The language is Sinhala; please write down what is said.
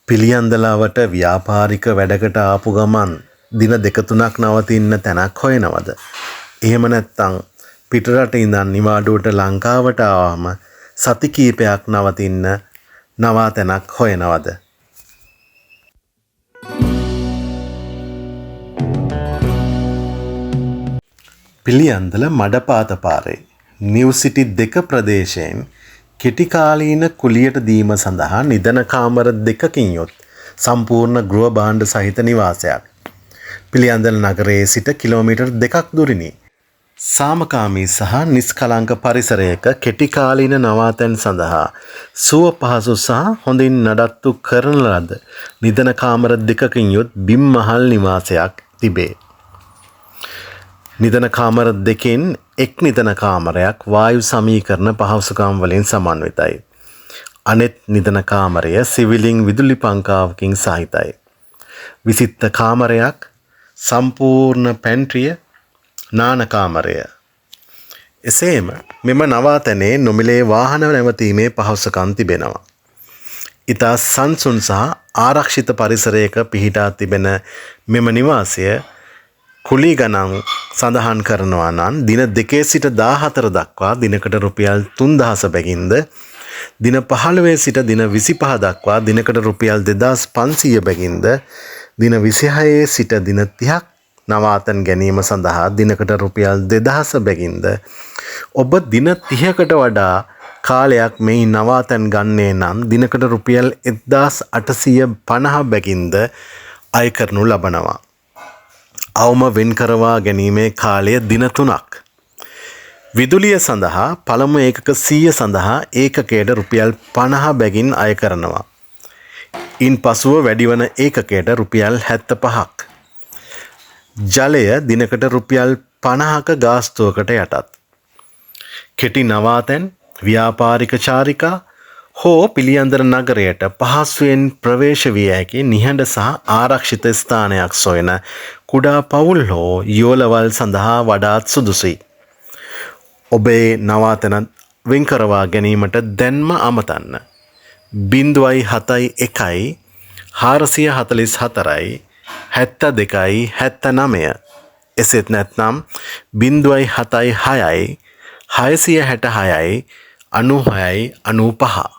පිළියන්දලාවට ව්‍යාපාරික වැඩකට ආපු ගමන් දින දෙක තුනක් නවතින්න තැනක් හොයනවද? එහෙම නැත්නම් පිටරට ඉඳන් නිවාඩුවට ලංකාවට ආවම සති කීපයක් නවතින්න නවාතැනක් හොයනවද? පිළියන්දල මඩපාත පාරේ නිව් සිටි 2 ප්‍රදේශයෙන් කෙටිකාලීන කුලියට දීම සඳහා නිදන කාමර 2කින් යොත් සම්පූර්ණ ගෘහ භාණ්ඩ සහිත නිවාසයක් පිළියන්දල නගරයේ සිට කිලෝමීටර් 2ක් දුරිනි. සාමකාමී සහ නිස්කලංක පරිසරයක කෙටිකාලීන නවාතැන් සඳහා සුව පහසු සහ හොඳින් නඩත්තු කරන ලද නිදන කාමර 2කින් යොත් බිම් මහල් නිවාසයක් තිබේ. නිදන කාමර 2කින් එක් නිදන කාමරයක් වායු සමීකරණ පහසුකම් වලින් සමන්විතයි. අනෙත් නිදන කාමරය සිවිලින් විදුලි පංකාවකින් සහිතයි. විසිත්ත කාමරයක්, සම්පූර්ණ පැන්ට්‍රිය, නාන කාමරය. එසේම මෙම නවාතැනේ නොමිලේ වාහන නැවතීමේ පහසුකම් තිබෙනවා. ඉතා සංසුන් සහ ආරක්ෂිත පරිසරයක පිහිටා තිබෙන මෙම නිවාසය කුලී ගණන් සඳහන් කරනවා නම් දින 2 සිට 14 දක්වා දිනකට රුපියල් 3000 බැගින්ද දින 15 සිට දින 25 දක්වා දිනකට රුපියල් 2500 බැගින්ද දින 26 සිට දින 30ක් නවාතැන් ගැනීම සඳහා දිනකට රුපියල් 2000 බැගින්ද ඔබ දින 30කට වඩා කාලයක් මේ නවාතැන් ගන්නේ නම් දිනකට රුපියල් 1850 බැගින්ද අය කරනු ලබනවා. අවම වෙන් කරවා ගැනීමේ කාලය දින 3ක්. විදුලිය සඳහා පළමු ඒකක 100 සඳහා ඒකකයට රුපියල් 50 බැගින් අය කරනවා. ඉන් පසුව වැඩිවන ඒකකයට රුපියල් 75ක්. ජලය දිනකට රුපියල් 50ක ගාස්තුවකට යටත්. කෙටි නවාතැන්, ව්‍යාපාරික චාරිකා හෝ පිළියන්දල නගරයට පහසුවෙන් ප්‍රවේශ විය හැකි නිහඬ සහ ආරක්ෂිත ස්ථානයක් සොයන කුඩා පවුල් හෝ යෝලවල් සඳහා වඩාත් සුදුසුයි. ඔබේ නවාතැන වෙන් කරවා ගැනීමට දැන්ම අමතන්න. 071 444යි 72යි 79. එසේත් නැත්නම් 076යි 666යි 96යි 95.